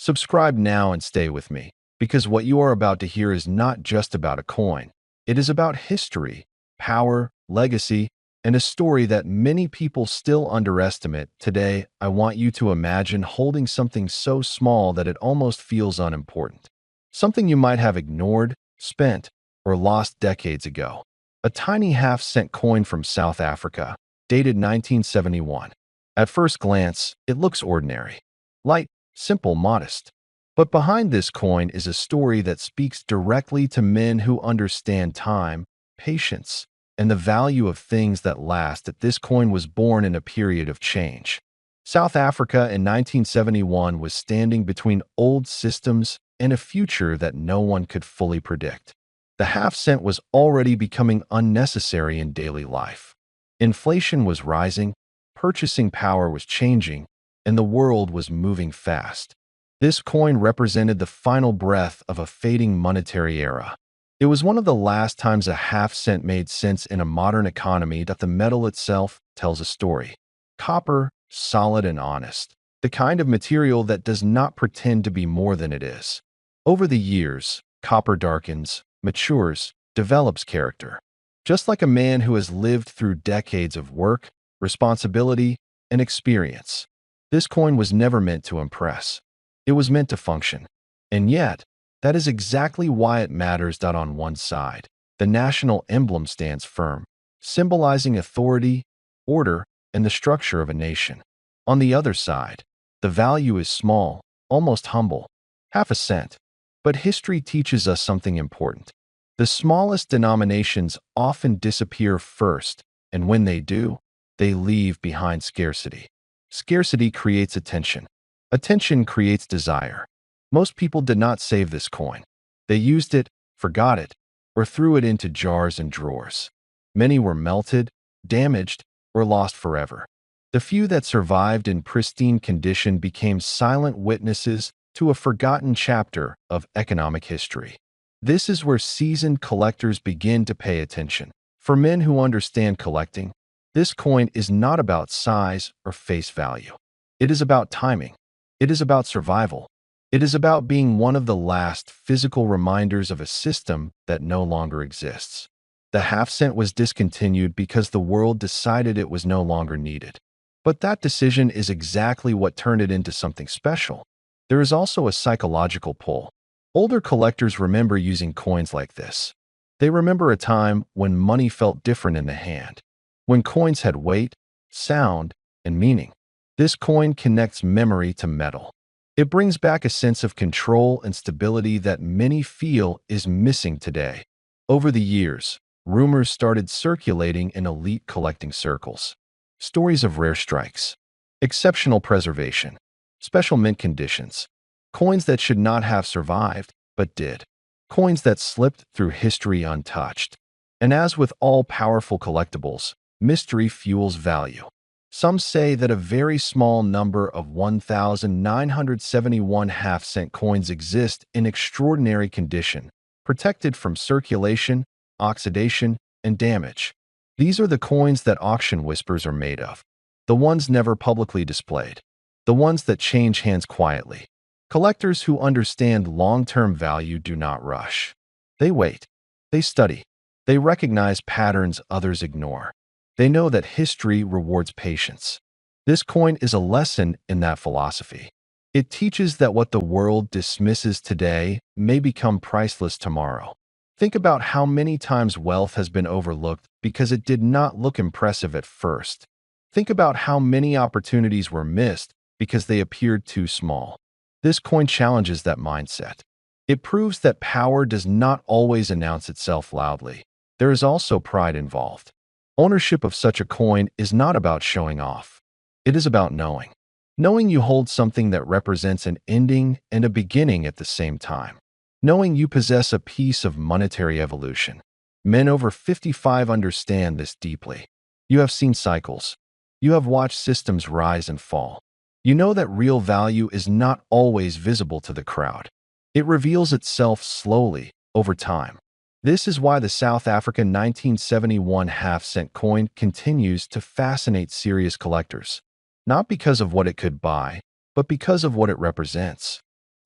Subscribe now and stay with me, because what you are about to hear is not just about a coin. It is about history, power, legacy, and a story that many people still underestimate. Today, I want you to imagine holding something so small that it almost feels unimportant. Something you might have ignored, spent, or lost decades ago. A tiny half-cent coin from South Africa, dated 1971. At first glance, it looks ordinary. Light, simple, modest. But behind this coin is a story that speaks directly to men who understand time, patience, and the value of things that last. That this coin was born in a period of change. South Africa in 1971 was standing between old systems and a future that no one could fully predict. The half-cent was already becoming unnecessary in daily life. Inflation was rising, purchasing power was changing, and the world was moving fast. This coin represented the final breath of a fading monetary era. It was one of the last times a half-cent made sense in a modern economy. That the metal itself tells a story. Copper, solid and honest. The kind of material that does not pretend to be more than it is. Over the years, copper darkens, matures, develops character. Just like a man who has lived through decades of work, responsibility, and experience. This coin was never meant to impress. It was meant to function. And yet, that is exactly why it matters. On one side, the national emblem stands firm, symbolizing authority, order, and the structure of a nation. On the other side, the value is small, almost humble, half a cent. But history teaches us something important. The smallest denominations often disappear first, and when they do, they leave behind scarcity. Scarcity creates attention. Attention creates desire. Most people did not save this coin. They used it, forgot it, or threw it into jars and drawers. Many were melted, damaged, or lost forever. The few that survived in pristine condition became silent witnesses to a forgotten chapter of economic history. This is where seasoned collectors begin to pay attention. For men who understand collecting, this coin is not about size or face value. It is about timing. It is about survival. It is about being one of the last physical reminders of a system that no longer exists. The half-cent was discontinued because the world decided it was no longer needed. But that decision is exactly what turned it into something special. There is also a psychological pull. Older collectors remember using coins like this. They remember a time when money felt different in the hand, when coins had weight, sound, and meaning. This coin connects memory to metal. It brings back a sense of control and stability that many feel is missing today. Over the years, rumors started circulating in elite collecting circles. Stories of rare strikes, exceptional preservation, special mint conditions, coins that should not have survived, but did, coins that slipped through history untouched. And as with all powerful collectibles, mystery fuels value. Some say that a very small number of 1,971 half-cent coins exist in extraordinary condition, protected from circulation, oxidation, and damage. These are the coins that auction whispers are made of, the ones never publicly displayed, the ones that change hands quietly. Collectors who understand long-term value do not rush. They wait. They study. They recognize patterns others ignore. They know that history rewards patience. This coin is a lesson in that philosophy. It teaches that what the world dismisses today may become priceless tomorrow. Think about how many times wealth has been overlooked because it did not look impressive at first. Think about how many opportunities were missed because they appeared too small. This coin challenges that mindset. It proves that power does not always announce itself loudly. There is also pride involved. Ownership of such a coin is not about showing off. It is about knowing. Knowing you hold something that represents an ending and a beginning at the same time. Knowing you possess a piece of monetary evolution. Men over 55 understand this deeply. You have seen cycles. You have watched systems rise and fall. You know that real value is not always visible to the crowd. It reveals itself slowly, over time. This is why the South African 1971 half-cent coin continues to fascinate serious collectors. Not because of what it could buy, but because of what it represents.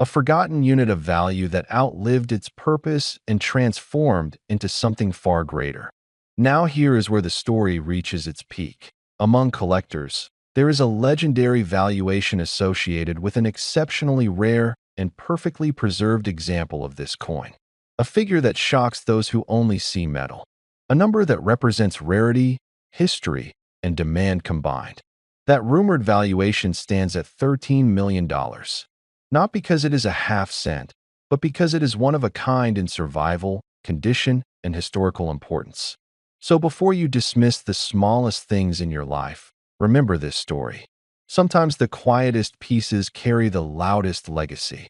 a forgotten unit of value that outlived its purpose and transformed into something far greater. Now here is where the story reaches its peak. Among collectors, there is a legendary valuation associated with an exceptionally rare and perfectly preserved example of this coin. A figure that shocks those who only see metal. A number that represents rarity, history, and demand combined. That rumored valuation stands at $13 million. Not because it is a half cent, but because it is one of a kind in survival, condition, and historical importance. So before you dismiss the smallest things in your life, remember this story. Sometimes the quietest pieces carry the loudest legacy.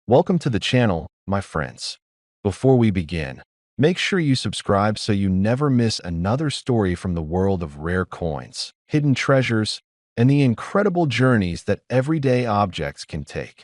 Welcome to the channel, my friends. Before we begin, make sure you subscribe so you never miss another story from the world of rare coins, hidden treasures, and the incredible journeys that everyday objects can take.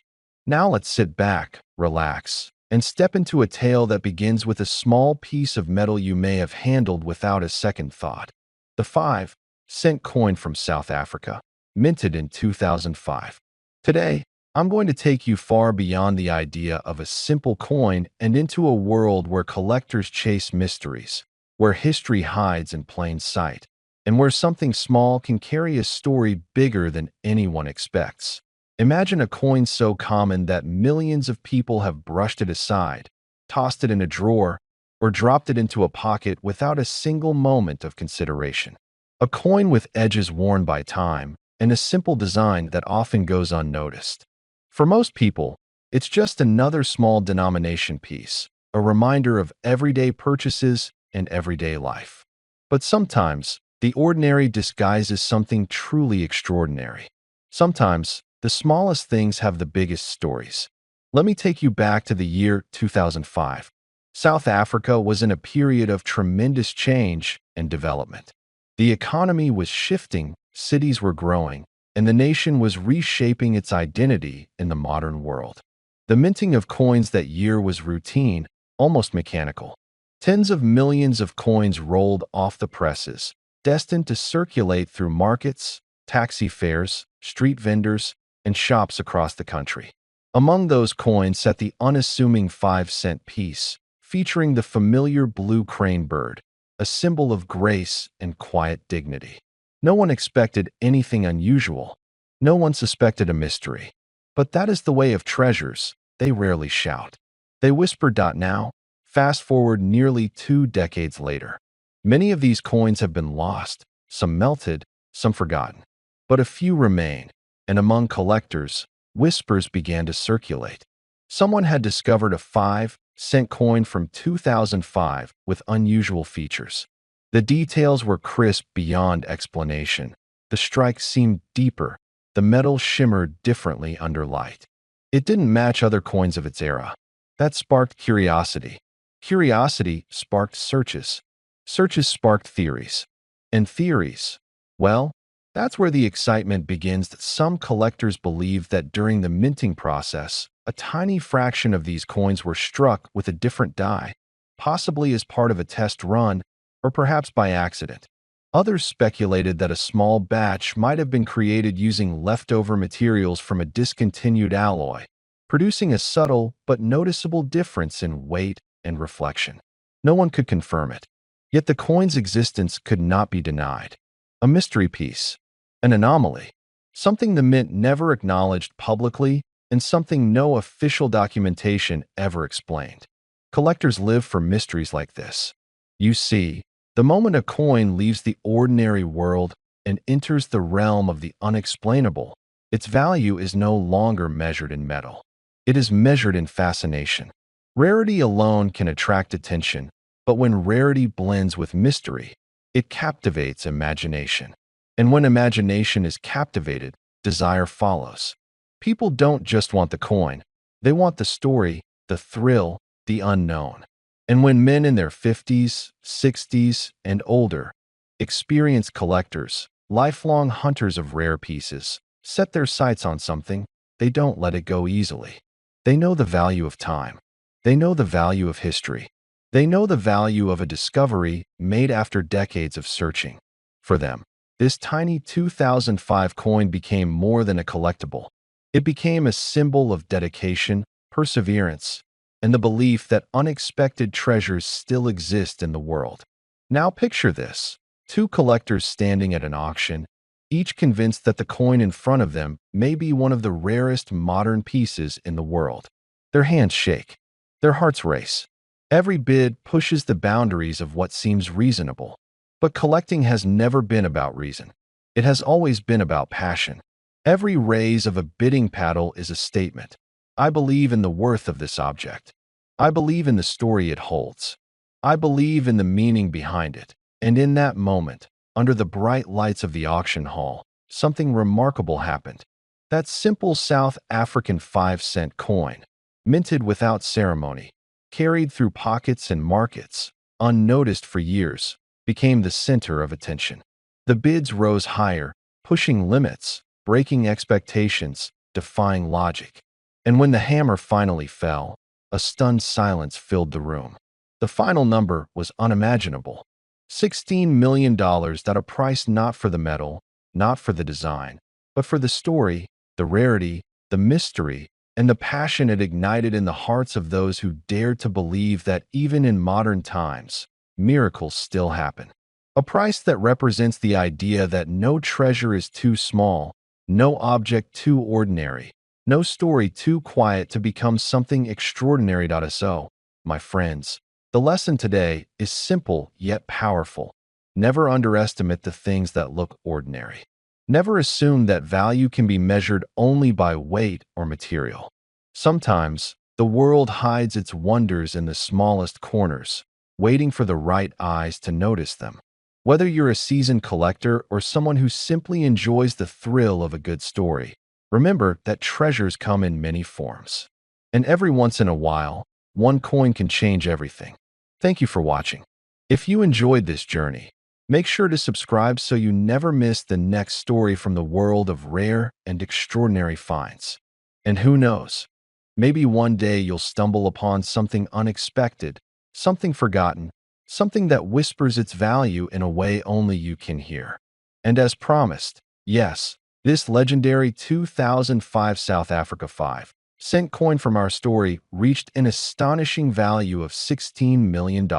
Now let's sit back, relax, and step into a tale that begins with a small piece of metal you may have handled without a second thought. The 5-cent coin from South Africa, minted in 2005. Today, I'm going to take you far beyond the idea of a simple coin and into a world where collectors chase mysteries, where history hides in plain sight, and where something small can carry a story bigger than anyone expects. Imagine a coin so common that millions of people have brushed it aside, tossed it in a drawer, or dropped it into a pocket without a single moment of consideration. A coin with edges worn by time and a simple design that often goes unnoticed. For most people, it's just another small denomination piece, a reminder of everyday purchases and everyday life. But sometimes, the ordinary disguises something truly extraordinary. Sometimes, the smallest things have the biggest stories. Let me take you back to the year 2005. South Africa was in a period of tremendous change and development. The economy was shifting, cities were growing, and the nation was reshaping its identity in the modern world. The minting of coins that year was routine, almost mechanical. Tens of millions of coins rolled off the presses, destined to circulate through markets, taxi fares, street vendors, and shops across the country. Among those coins sat the unassuming 5-cent piece, featuring the familiar blue crane bird, a symbol of grace and quiet dignity. No one expected anything unusual. No one suspected a mystery. But that is the way of treasures. They rarely shout. They whisper. Now, fast forward nearly 2 decades later. Many of these coins have been lost, some melted, some forgotten. But a few remain, and among collectors, whispers began to circulate. Someone had discovered a 5-cent coin from 2005 with unusual features. The details were crisp beyond explanation. The strike seemed deeper. The metal shimmered differently under light. It didn't match other coins of its era. That sparked curiosity. Curiosity sparked searches. Searches sparked theories. And theories, well, that's where the excitement begins. Some collectors believe that during the minting process, a tiny fraction of these coins were struck with a different die, possibly as part of a test run, or perhaps by accident. Others speculated that a small batch might have been created using leftover materials from a discontinued alloy, producing a subtle but noticeable difference in weight and reflection. No one could confirm it. Yet the coin's existence could not be denied. A mystery piece, an anomaly, something the mint never acknowledged publicly, and something no official documentation ever explained. Collectors live for mysteries like this. You see, the moment a coin leaves the ordinary world and enters the realm of the unexplainable, its value is no longer measured in metal. It is measured in fascination. Rarity alone can attract attention, but when rarity blends with mystery, it captivates imagination. And when imagination is captivated, desire follows. People don't just want the coin. They want the story, the thrill, the unknown. And when men in their 50s, 60s, and older, experienced collectors, lifelong hunters of rare pieces, set their sights on something, they don't let it go easily. They know the value of time. They know the value of history. They know the value of a discovery made after decades of searching. For them, this tiny 2005 coin became more than a collectible. It became a symbol of dedication, perseverance, and the belief that unexpected treasures still exist in the world. Now picture this: two collectors standing at an auction, each convinced that the coin in front of them may be one of the rarest modern pieces in the world. Their hands shake. Their hearts race. Every bid pushes the boundaries of what seems reasonable. But collecting has never been about reason. It has always been about passion. Every raise of a bidding paddle is a statement. I believe in the worth of this object. I believe in the story it holds. I believe in the meaning behind it. And in that moment, under the bright lights of the auction hall, something remarkable happened. That simple South African 5-cent coin, minted without ceremony, carried through pockets and markets, unnoticed for years, became the center of attention. The bids rose higher, pushing limits, breaking expectations, defying logic. And when the hammer finally fell, a stunned silence filled the room. The final number was unimaginable. $16 million, at a price not for the metal, not for the design, but for the story, the rarity, the mystery, and the passion it ignited in the hearts of those who dared to believe that even in modern times, miracles still happen. A price that represents the idea that no treasure is too small, no object too ordinary, no story too quiet to become something extraordinary. So, my friends, the lesson today is simple yet powerful. Never underestimate the things that look ordinary. Never assume that value can be measured only by weight or material. Sometimes, the world hides its wonders in the smallest corners, waiting for the right eyes to notice them. Whether you're a seasoned collector or someone who simply enjoys the thrill of a good story, remember that treasures come in many forms. And every once in a while, one coin can change everything. Thank you for watching. If you enjoyed this journey, make sure to subscribe so you never miss the next story from the world of rare and extraordinary finds. And who knows, maybe one day you'll stumble upon something unexpected, something forgotten, something that whispers its value in a way only you can hear. And as promised, yes, this legendary 2005 South Africa 5-cent coin from our story reached an astonishing value of $16 million.